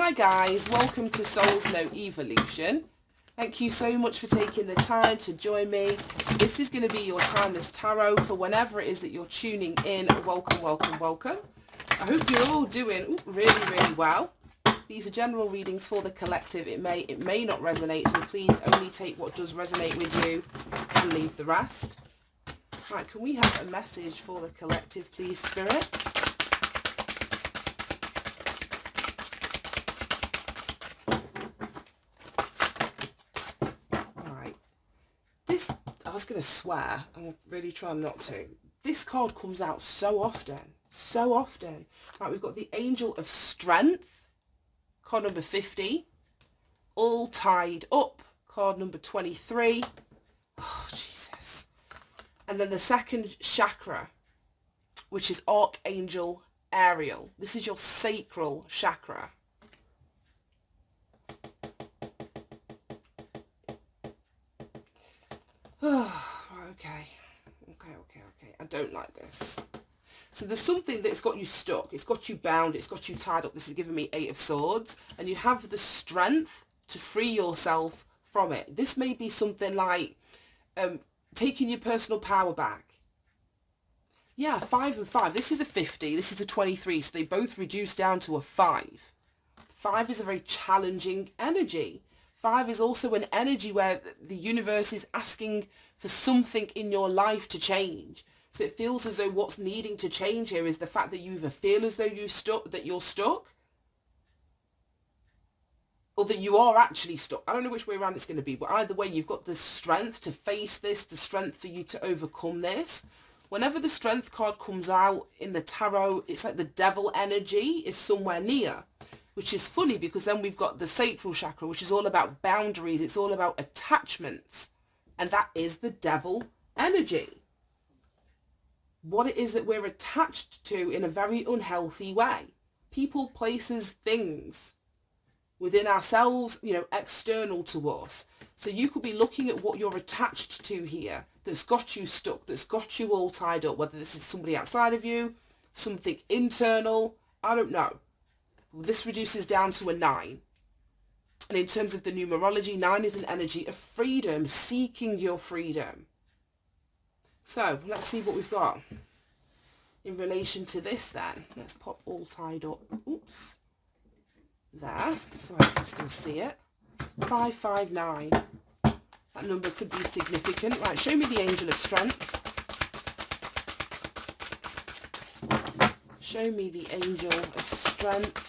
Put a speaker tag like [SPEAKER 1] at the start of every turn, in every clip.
[SPEAKER 1] Hi guys, welcome to Soul's No Evolution. Thank you so much for taking the time to join me. This is going to be your timeless tarot for whenever it is that you're tuning in. Welcome, welcome, welcome. I hope you're all doing really, really well. These are general readings for the collective. It may not resonate, so please only take what does resonate with you and leave the rest. Right, can we have a message for the collective, please, Spirit? I was going to swear, I'm really trying not to. This card comes out so often, so often. Right, we've got the Angel of Strength, card number 50. All Tied Up, card number 23. Oh, Jesus. And then the second chakra, which is Archangel Ariel. This is your sacral chakra. Okay. I don't like this. So there's something that's got you stuck. It's got you bound. It's got you tied up. This is giving me 8 of Swords. And you have the strength to free yourself from it. This may be something like taking your personal power back. Yeah, 5 and 5. This is a 50. This is a 23. So they both reduce down to a 5. 5 is a very challenging energy. 5 is also an energy where the universe is asking for something in your life to change. So it feels as though what's needing to change here is the fact that you either feel as though you're stuck, or that you are actually stuck. I don't know which way around it's going to be, but either way, you've got the strength to face this, the strength for you to overcome this. Whenever the strength card comes out in the tarot, it's like the devil energy is somewhere near. Which is funny because then we've got the sacral chakra, which is all about boundaries. It's all about attachments. And that is the devil energy. What it is that we're attached to in a very unhealthy way. People, places, things within ourselves, external to us. So you could be looking at what you're attached to here that's got you stuck, that's got you all tied up, whether this is somebody outside of you, something internal, I don't know. This reduces down to a 9. And in terms of the numerology, 9 is an energy of freedom, seeking your freedom. So let's see what we've got in relation to this then. Let's pop all tied up. Oops. There, so I can still see it. 559. That number could be significant. Right, show me the Angel of Strength. Show me the Angel of Strength.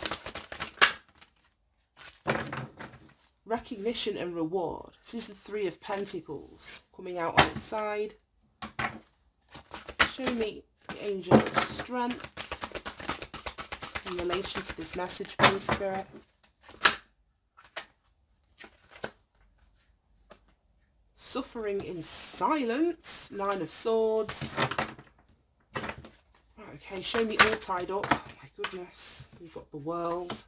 [SPEAKER 1] Recognition and reward. This is the 3 of Pentacles coming out on its side. Show me the Angel of Strength in relation to this message, please, Spirit. Suffering in silence. 9 of Swords. Right, okay, show me all tied up. Oh my goodness. We've got the World.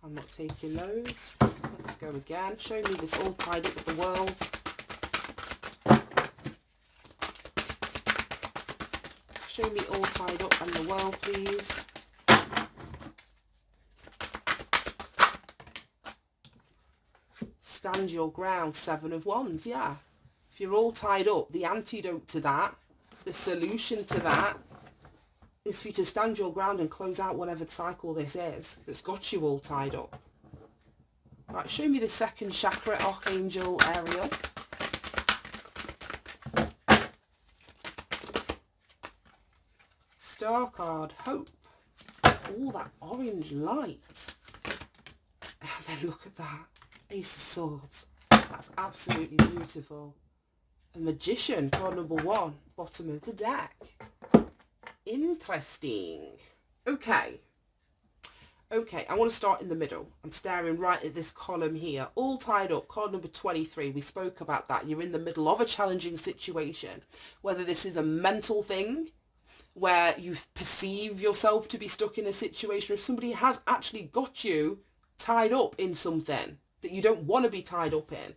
[SPEAKER 1] I'm not taking those. Let's go again. Show me this all tied up with the World. Show me all tied up and the World, please. Stand your ground. 7 of Wands, yeah. If you're all tied up, the antidote to that, the solution to that, is for you to stand your ground and close out whatever cycle this is that's got you all tied up. Right, show me the second chakra, Archangel Ariel. Star card, Hope. All that orange light. And then look at that. Ace of Swords. That's absolutely beautiful. A Magician, card number 1, bottom of the deck. Interesting. Okay, I want to start in the middle. I'm staring right at this column here. All tied up, card number 23. We spoke about that. You're in the middle of a challenging situation. Whether this is a mental thing, where you perceive yourself to be stuck in a situation, if somebody has actually got you tied up in something that you don't want to be tied up in.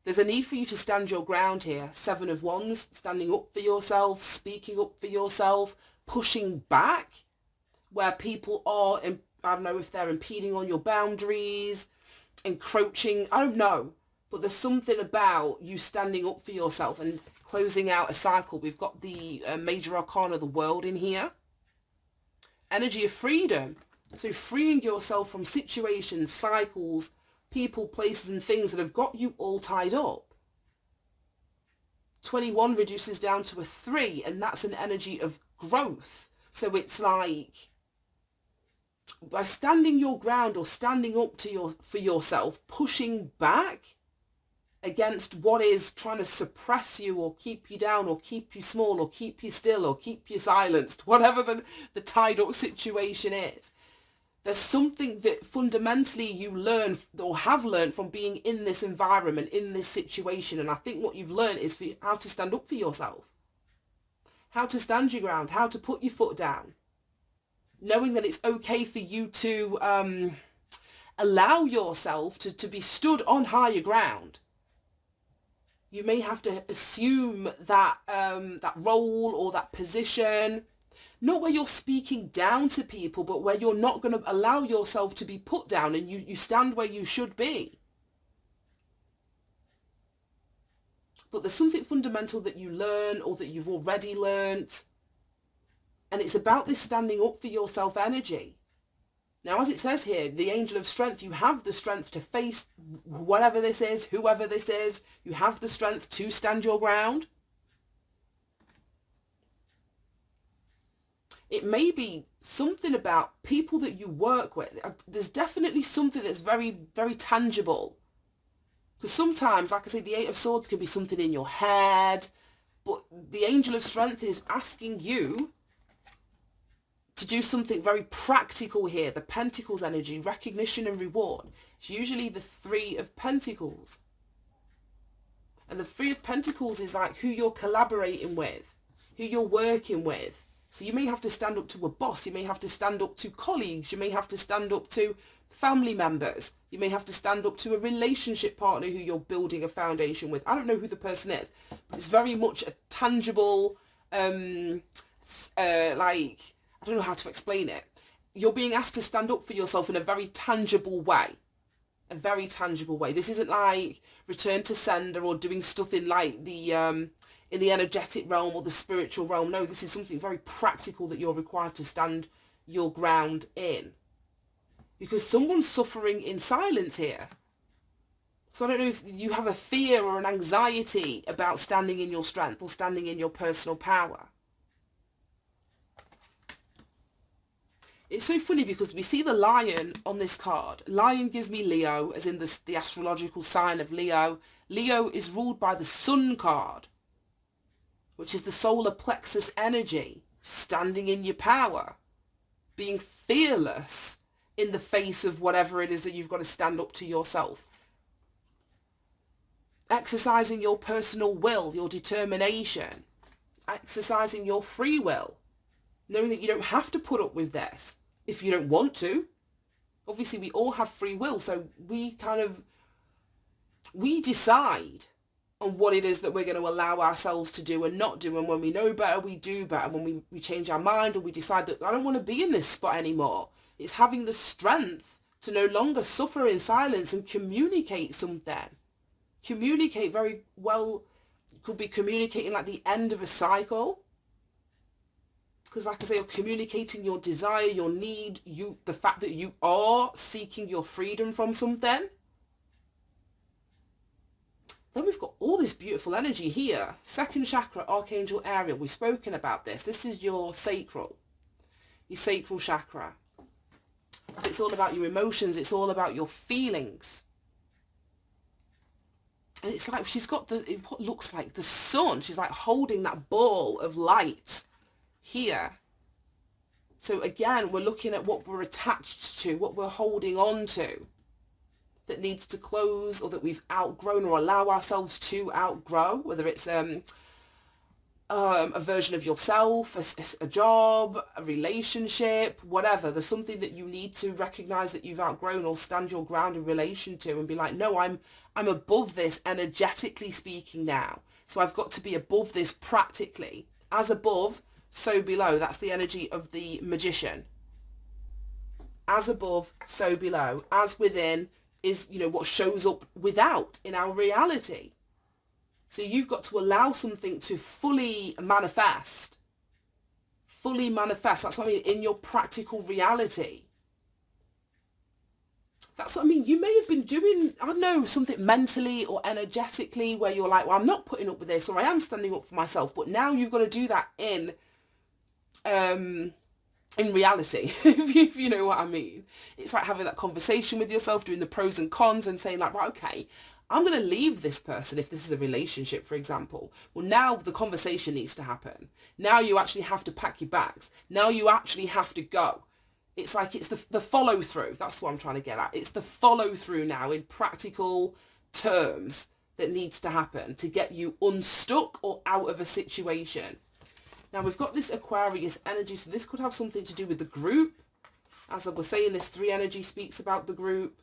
[SPEAKER 1] There's a need for you to stand your ground here. 7 of Wands, standing up for yourself, speaking up for yourself, pushing back where people are I don't know if they're impeding on your boundaries, encroaching, I don't know. But there's something about you standing up for yourself and closing out a cycle. We've got the major arcana of the world in here. Energy of freedom. So freeing yourself from situations, cycles, people, places and things that have got you all tied up. 21 reduces down to a 3, and that's an energy of growth. So it's like, by standing your ground or standing up for yourself, pushing back against what is trying to suppress you or keep you down or keep you small or keep you still or keep you silenced, whatever the tied up situation is. There's something that fundamentally you learn or have learned from being in this environment, in this situation. And I think what you've learned is how to stand up for yourself, how to stand your ground, how to put your foot down, knowing that it's okay for you to allow yourself to be stood on higher ground. You may have to assume that that role or that position, not where you're speaking down to people, but where you're not going to allow yourself to be put down and you stand where you should be. But there's something fundamental that you learn or that you've already learnt. And it's about this standing up for yourself energy. Now, as it says here, the angel of strength, you have the strength to face whatever this is, whoever this is. You have the strength to stand your ground. It may be something about people that you work with. There's definitely something that's very, very tangible. Because sometimes, like I say, the Eight of Swords can be something in your head. But the angel of strength is asking you to do something very practical here. The Pentacles energy, recognition and reward. It's usually the Three of Pentacles. And the Three of Pentacles is like who you're collaborating with, who you're working with. So you may have to stand up to a boss, you may have to stand up to colleagues, you may have to stand up to family members, you may have to stand up to a relationship partner who you're building a foundation with. I don't know who the person is, but it's very much a tangible, like, I don't know how to explain it. You're being asked to stand up for yourself in a very tangible way. A very tangible way. This isn't like return to sender or doing stuff in like the in the energetic realm or the spiritual realm. No, this is something very practical that you're required to stand your ground in. Because someone's suffering in silence here. So I don't know if you have a fear or an anxiety about standing in your strength or standing in your personal power. It's so funny because we see the lion on this card. Lion gives me Leo, as in the astrological sign of Leo. Leo is ruled by the Sun card, which is the solar plexus energy, standing in your power, being fearless in the face of whatever it is that you've got to stand up to yourself. Exercising your personal will, your determination, exercising your free will, knowing that you don't have to put up with this if you don't want to. Obviously, we all have free will, so we decide on what it is that we're going to allow ourselves to do and not do. And when we know better, we do better. When we change our mind or we decide that I don't want to be in this spot anymore, it's having the strength to no longer suffer in silence and communicate something. Communicate very well. Could be communicating like the end of a cycle. Because like I say, you're communicating your desire, your need, the fact that you are seeking your freedom from something. Then we've got all this beautiful energy here. Second chakra, Archangel Ariel. We've spoken about this. This is your sacral chakra. So it's all about your emotions. It's all about your feelings. And it's like she's got what looks like the sun. She's like holding that ball of light here. So again, we're looking at what we're attached to, what we're holding on to, that needs to close or that we've outgrown or allow ourselves to outgrow, whether it's a version of yourself, a job, a relationship, whatever. There's something that you need to recognize that you've outgrown or stand your ground in relation to and be like, no, I'm above this energetically speaking now. So I've got to be above this practically. As above, so below. That's the energy of the magician. As above, so below. As within is, you know, what shows up without in our reality. So you've got to allow something to fully manifest. Fully manifest. That's what I mean, in your practical reality. That's what I mean. You may have been doing, I don't know, something mentally or energetically where you're like, well, I'm not putting up with this, or I am standing up for myself. But now you've got to do that in reality, if you know what I mean. It's like having that conversation with yourself, doing the pros and cons and saying like, right, okay, I'm going to leave this person if this is a relationship, for example. Well, now the conversation needs to happen. Now you actually have to pack your bags. Now you actually have to go. It's like it's the follow through. That's what I'm trying to get at. It's the follow through now in practical terms that needs to happen to get you unstuck or out of a situation. Now we've got this Aquarius energy, so this could have something to do with the group. As I was saying, this 3 energy speaks about the group.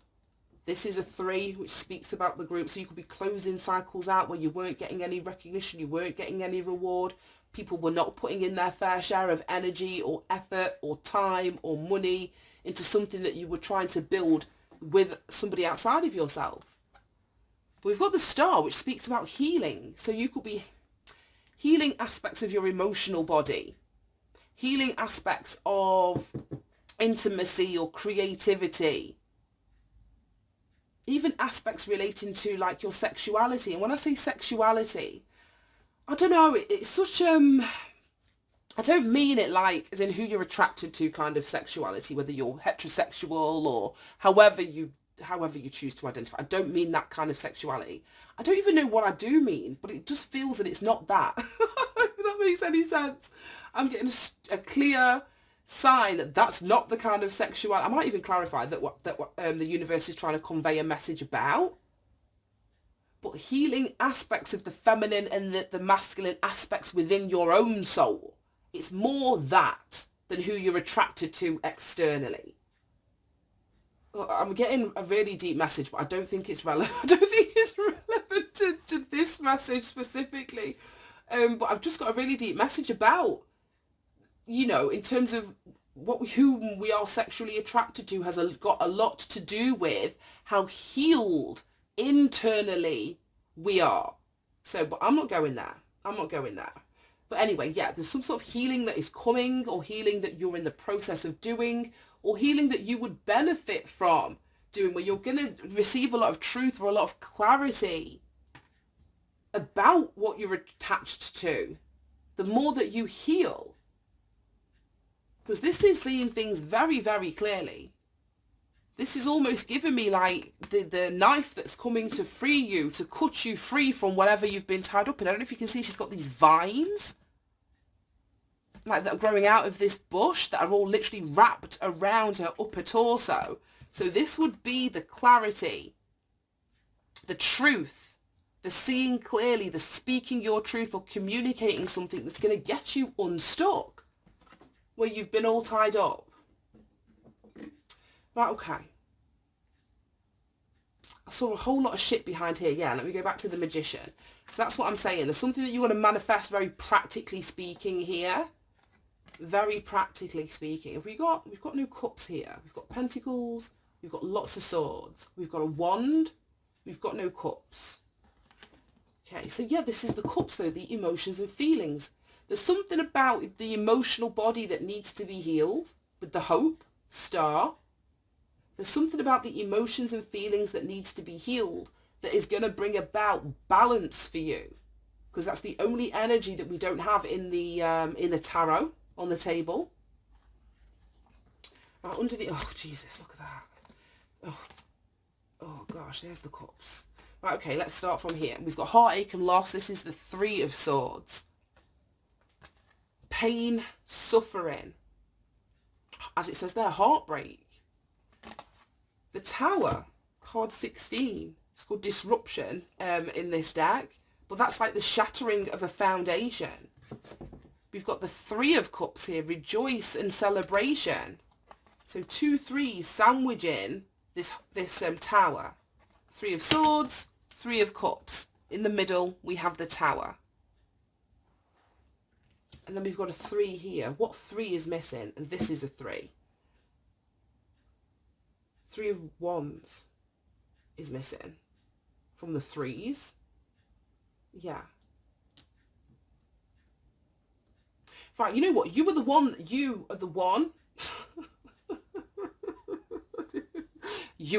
[SPEAKER 1] This is a 3, which speaks about the group. So you could be closing cycles out where you weren't getting any recognition, you weren't getting any reward. People were not putting in their fair share of energy or effort or time or money into something that you were trying to build with somebody outside of yourself. But we've got the Star, which speaks about healing. So you could be healing aspects of your emotional body, healing aspects of intimacy or creativity, even aspects relating to like your sexuality. And when I say sexuality, I don't know, it's such I don't mean it like as in who you're attracted to kind of sexuality, whether you're heterosexual or however you choose to identify. I don't mean that kind of sexuality. I don't even know what I do mean, but it just feels that it's not that. If that makes any sense. I'm getting a clear sign that that's not the kind of sexuality. I might even clarify that what the universe is trying to convey a message about. But healing aspects of the feminine and the masculine aspects within your own soul. It's more that than who you're attracted to externally. I'm getting a really deep message, but I don't think it's relevant. I don't think it's relevant to this message specifically. But I've just got a really deep message about, you know, in terms of who we are sexually attracted to has got a lot to do with how healed internally we are. So, but I'm not going there. But anyway, yeah, there's some sort of healing that is coming, or healing that you're in the process of doing, or healing that you would benefit from doing, where you're going to receive a lot of truth or a lot of clarity about what you're attached to. The more that you heal, because this is seeing things very, very clearly. This is almost giving me like the knife that's coming to free you, to cut you free from whatever you've been tied up in. I don't know if you can see, she's got these vines like that are growing out of this bush that are all literally wrapped around her upper torso. So this would be the clarity, the truth, the seeing clearly, the speaking your truth or communicating something that's going to get you unstuck where you've been all tied up. Right, okay. I saw a whole lot of shit behind here. Yeah, let me go back to the Magician. So that's what I'm saying. There's something that you want to manifest, very practically speaking here. Very practically speaking. We've got no cups here. We've got pentacles. We've got lots of swords. We've got a wand. We've got no cups. Okay, so yeah, this is the cups though, the emotions and feelings. There's something about the emotional body that needs to be healed with the hope, Star. There's something about the emotions and feelings that needs to be healed that is going to bring about balance for you. Because that's the only energy that we don't have in the tarot on the table. Right, under the... Oh, Jesus, look at that. Oh, gosh, there's the cups. Right, okay, let's start from here. We've got heartache and loss. This is the 3 of Swords. Pain, suffering. As it says there, heartbreak. The Tower, card 16. It's called Disruption in this deck. But that's like the shattering of a foundation. We've got the 3 of Cups here, rejoice and celebration. So 2 3s sandwiching this Tower. 3 of Swords, 3 of Cups. In the middle, we have the Tower. And then we've got a 3 here. What 3 is missing? And this is a 3. Three of Wands is missing from the threes. Yeah. Right, you know what? You are the one. You were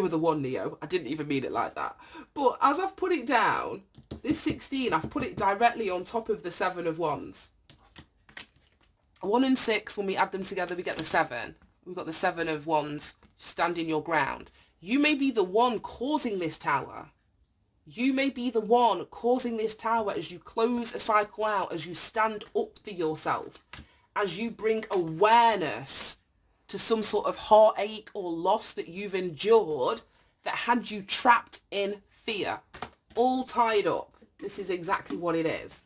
[SPEAKER 1] the one, Leo. I didn't even mean it like that. But as I've put it down, this 16, I've put it directly on top of the 7 of Wands. 1 and 6, when we add them together, we get the 7. We've got the 7 of Wands, standing your ground. You may be the one causing this tower. You may be the one causing this tower as you close a cycle out, as you stand up for yourself, as you bring awareness to some sort of heartache or loss that you've endured that had you trapped in fear, all tied up. This is exactly what it is.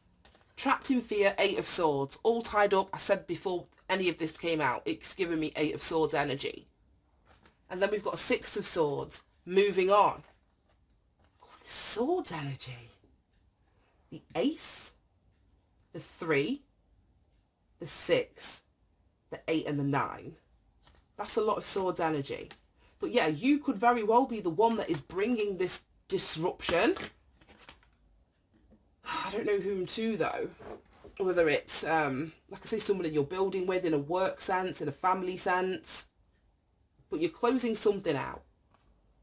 [SPEAKER 1] Trapped in fear, 8 of Swords, all tied up. I said before any of this came out, it's given me 8 of Swords energy. And then we've got 6 of Swords, moving on. God, this Swords energy. The Ace, the 3, the 6, the 8 and the 9. That's a lot of Swords energy. But yeah, you could very well be the one that is bringing this disruption. I don't know whom to, though. Whether it's, like I say, someone in your building with, in a work sense, in a family sense. But you're closing something out.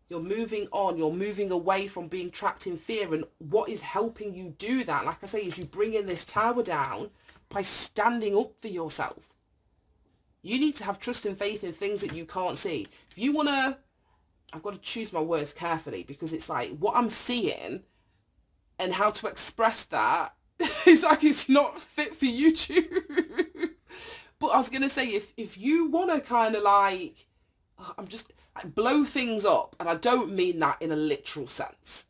[SPEAKER 1] You're moving on. You're moving away from being trapped in fear. And what is helping you do that, like I say, is you bring in this tower down by standing up for yourself. You need to have trust and faith in things that you can't see. If you want to, I've got to choose my words carefully, because it's like what I'm seeing and how to express that is like it's not fit for YouTube. But I was going to say, if you want to kind of like, I'm just like blow things up, and I don't mean that in a literal sense,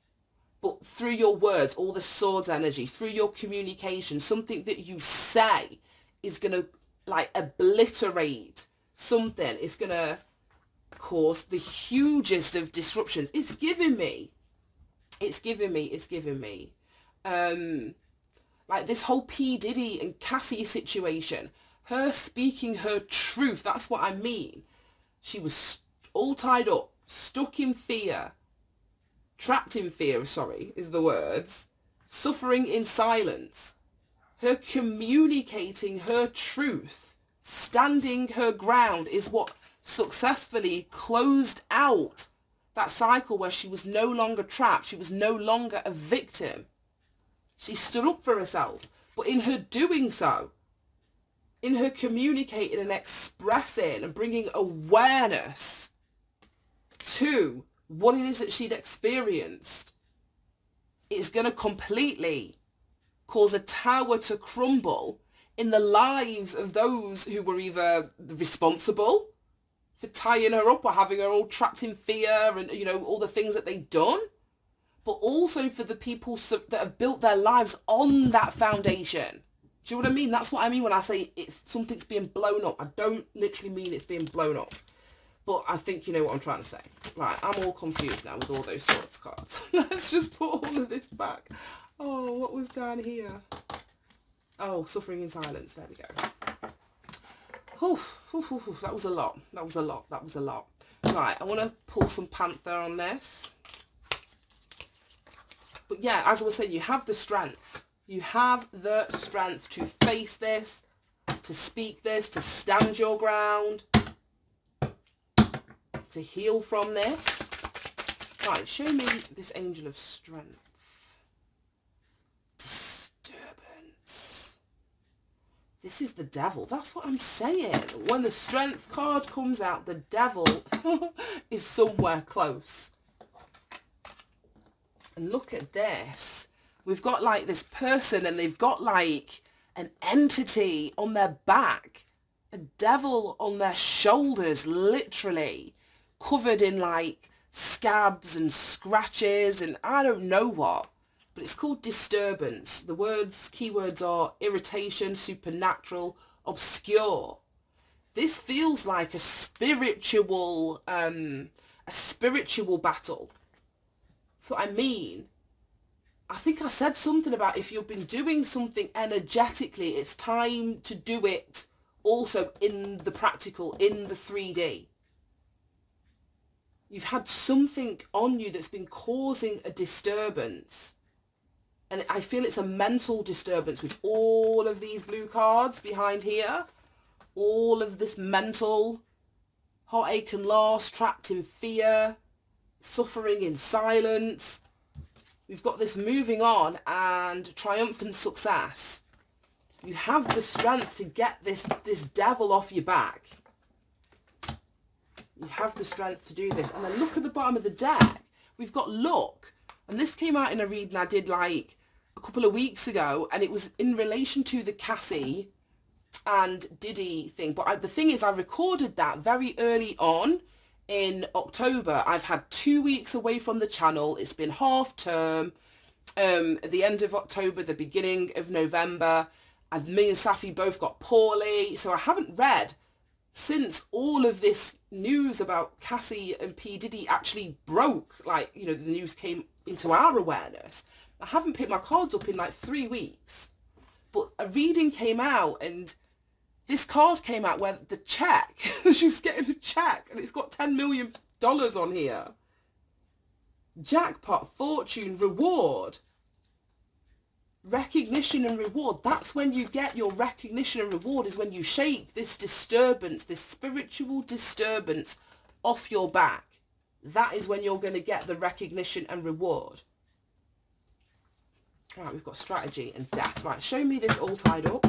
[SPEAKER 1] but through your words, all the Swords energy, through your communication, something that you say is going to like obliterate something. It's going to cause the hugest of disruptions. It's giving me. Like this whole P. Diddy and Cassie situation, her speaking her truth, that's what I mean. She was all tied up, stuck in fear, trapped in fear, sorry, is the words, suffering in silence. Her communicating her truth, standing her ground is what successfully closed out that cycle where she was no longer trapped. She was no longer a victim. She stood up for herself. But in her doing so, in her communicating and expressing and bringing awareness to what it is that she'd experienced, it's going to completely cause a tower to crumble in the lives of those who were either responsible for tying her up or having her all trapped in fear and, you know, all the things that they've done, but also for the people that have built their lives on that foundation. Do you know what I mean? That's what I mean when I say something's being blown up. I don't literally mean it's being blown up. But I think you know what I'm trying to say. Right, I'm all confused now with all those Swords cards. Let's just put all of this back. Oh, what was down here? Oh, suffering in silence. There we go. That was a lot. That was a lot. Right, I want to pull some Panther on this. But yeah, as I was saying, you have the strength. You have the strength to face this, to speak this, to stand your ground, to heal from this. Right, show me this Angel of Strength. Disturbance. This is the Devil. That's what I'm saying. When the Strength card comes out, the Devil is somewhere close. And look at this. We've got like this person and they've got like an entity on their back. A devil on their shoulders, literally. Covered in like scabs and scratches and I don't know what. But it's called disturbance. The keywords are irritation, supernatural, obscure. This feels like a spiritual battle. So I mean, I think I said something about if you've been doing something energetically, it's time to do it also in the practical, in the 3D. You've had something on you that's been causing a disturbance. And I feel it's a mental disturbance with all of these blue cards behind here. All of this mental heartache and loss, trapped in fear, suffering in silence. We've got this moving on and triumphant success. You have the strength to get this devil off your back. You have the strength to do this. And then look at the bottom of the deck. We've got luck. And this came out in a reading I did like a couple of weeks ago. And it was in relation to the Cassie and Diddy thing. But the thing is, I recorded that very early on in October. I've had 2 weeks away from the channel. It's been half term. At the end of October, the beginning of November, me and Safi both got poorly. So I haven't read since all of this news about Cassie and P. Diddy actually broke, like, you know, the news came into our awareness. I haven't picked my cards up in like 3 weeks. But a reading came out and this card came out where the check, she was getting a check and it's got $10 million on here. Jackpot, fortune, reward. Recognition and reward. That's when you get your recognition and reward, is when you shake this disturbance, this spiritual disturbance off your back. That is when you're going to get the recognition and reward. Right, we've got strategy and death. Right, show me this all tied up.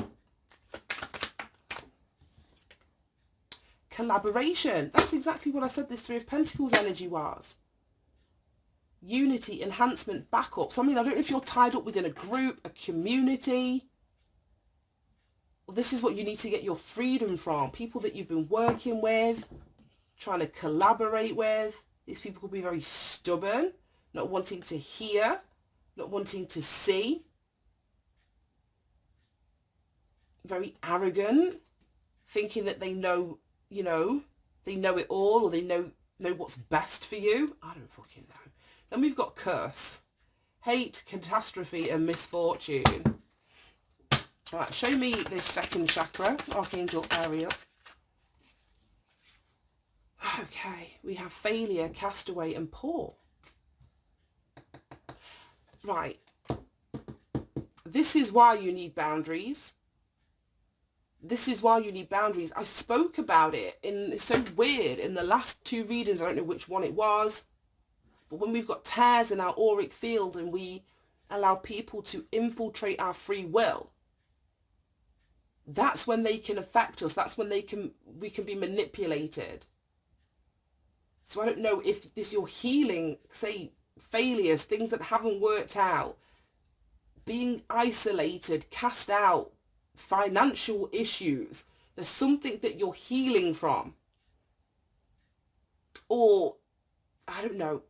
[SPEAKER 1] Collaboration. That's exactly what I said this Three of Pentacles energy was. Unity, enhancement, backup. So, I mean, I don't know if you're tied up within a group, a community. Well, this is what you need to get your freedom from. People that you've been working with, trying to collaborate with. These people could be very stubborn, not wanting to hear, not wanting to see. Very arrogant, thinking that they know, you know, they know it all, or they know what's best for you. I don't fucking know. Then we've got curse, hate, catastrophe, and misfortune. All right, show me this second chakra, Archangel Ariel. Okay, we have failure, castaway, and poor. Right. This is why you need boundaries. This is why you need boundaries. I spoke about it it's so weird, in the last 2 readings. I don't know which one it was. But when we've got tears in our auric field and we allow people to infiltrate our free will, that's when they can affect us. That's when we can be manipulated. So I don't know if this, you're healing, say, failures, things that haven't worked out, being isolated, cast out, financial issues. There's something that you're healing from. Or, I don't know,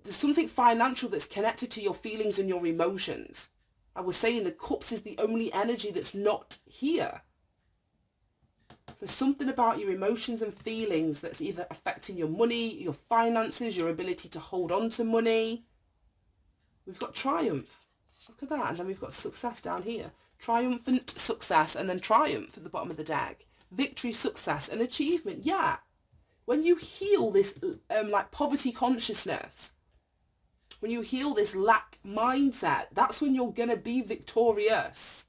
[SPEAKER 1] there's something financial that's connected to your feelings and your emotions. I was saying the cups is the only energy that's not here. There's something about your emotions and feelings that's either affecting your money, your finances, your ability to hold on to money. We've got triumph. Look at that. And then we've got success down here. Triumphant success, and then triumph at the bottom of the deck. Victory, success, and achievement. Yeah. When you heal this like poverty consciousness, when you heal this lack mindset, that's when you're going to be victorious.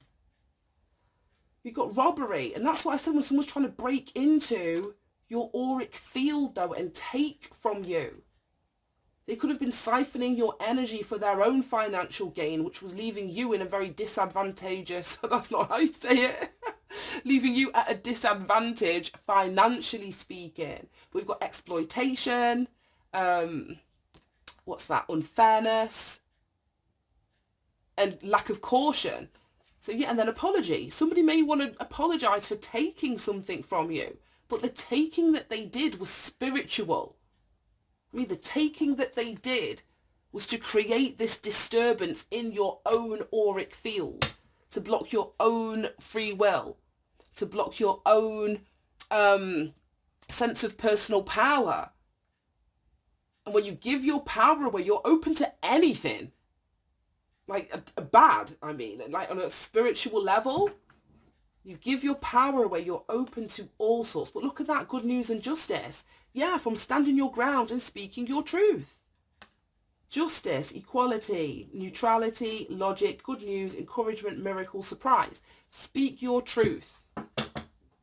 [SPEAKER 1] You've got robbery, and that's what I said when someone's trying to break into your auric field, though, and take from you. They could have been siphoning your energy for their own financial gain, which was leaving you in a very disadvantageous, that's not how you say it, leaving you at a disadvantage, financially speaking. We've got exploitation, what's that, unfairness, and lack of caution. So yeah, and then apology. Somebody may want to apologise for taking something from you, but the taking that they did was spiritual. I mean, the taking that they did was to create this disturbance in your own auric field, to block your own free will, to block your own sense of personal power. And when you give your power away, you're open to anything. Like a bad, I mean, like on a spiritual level, you give your power away, you're open to all sorts. But look at that, good news and justice. Yeah, from standing your ground and speaking your truth. Justice, equality, neutrality, logic, good news, encouragement, miracle, surprise. Speak your truth.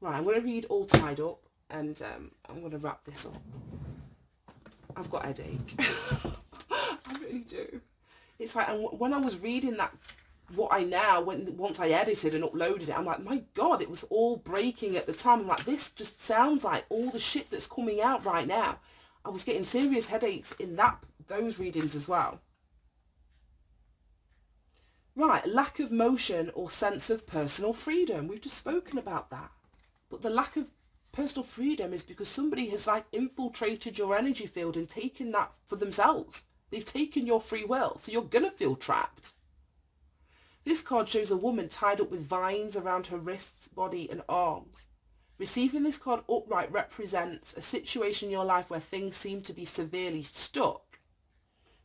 [SPEAKER 1] Right, I'm going to read All Tied Up, and I'm going to wrap this up. I've got a headache. I really do. It's like, and when I was reading that, what I now, once I edited and uploaded it, I'm like, my God, it was all breaking at the time. I'm like, this just sounds like all the shit that's coming out right now. I was getting serious headaches in those readings as well. Right, lack of motion or sense of personal freedom. We've just spoken about that. But the lack of personal freedom is because somebody has like infiltrated your energy field and taken that for themselves. They've taken your free will, so you're going to feel trapped. This card shows a woman tied up with vines around her wrists, body and arms. Receiving this card upright represents a situation in your life where things seem to be severely stuck.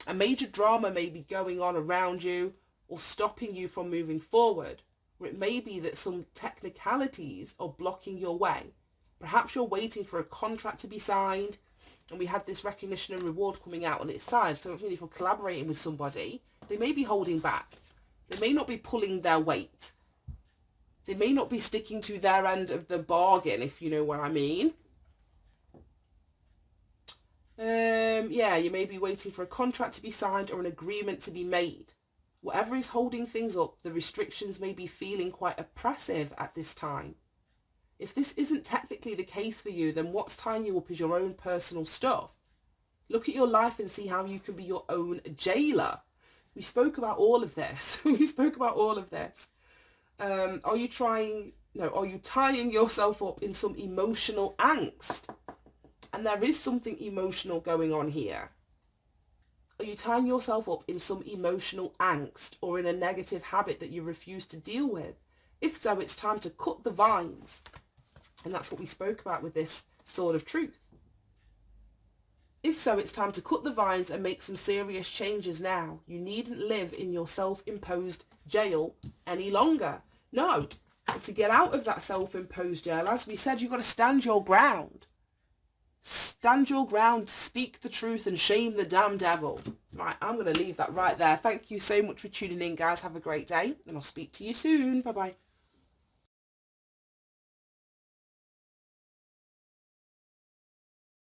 [SPEAKER 1] A major drama may be going on around you or stopping you from moving forward, or it may be that some technicalities are blocking your way. Perhaps you're waiting for a contract to be signed, and we had this recognition and reward coming out on its side. So if you're collaborating with somebody, they may be holding back. They may not be pulling their weight. They may not be sticking to their end of the bargain, if you know what I mean. Yeah, you may be waiting for a contract to be signed or an agreement to be made. Whatever is holding things up, the restrictions may be feeling quite oppressive at this time. If this isn't technically the case for you, then what's tying you up is your own personal stuff. Look at your life and see how you can be your own jailer. We spoke about all of this. Are you tying yourself up in some emotional angst? And there is something emotional going on here. Are you tying yourself up in some emotional angst or in a negative habit that you refuse to deal with? If so, it's time to cut the vines. And that's what we spoke about with this sword of truth. If so, it's time to cut the vines and make some serious changes now. You needn't live in your self-imposed jail any longer. No, to get out of that self-imposed jail, as we said, you've got to stand your ground. Stand your ground, speak the truth and shame the damn devil. Right, I'm going to leave that right there. Thank you so much for tuning in, guys. Have a great day and I'll speak to you soon. Bye-bye.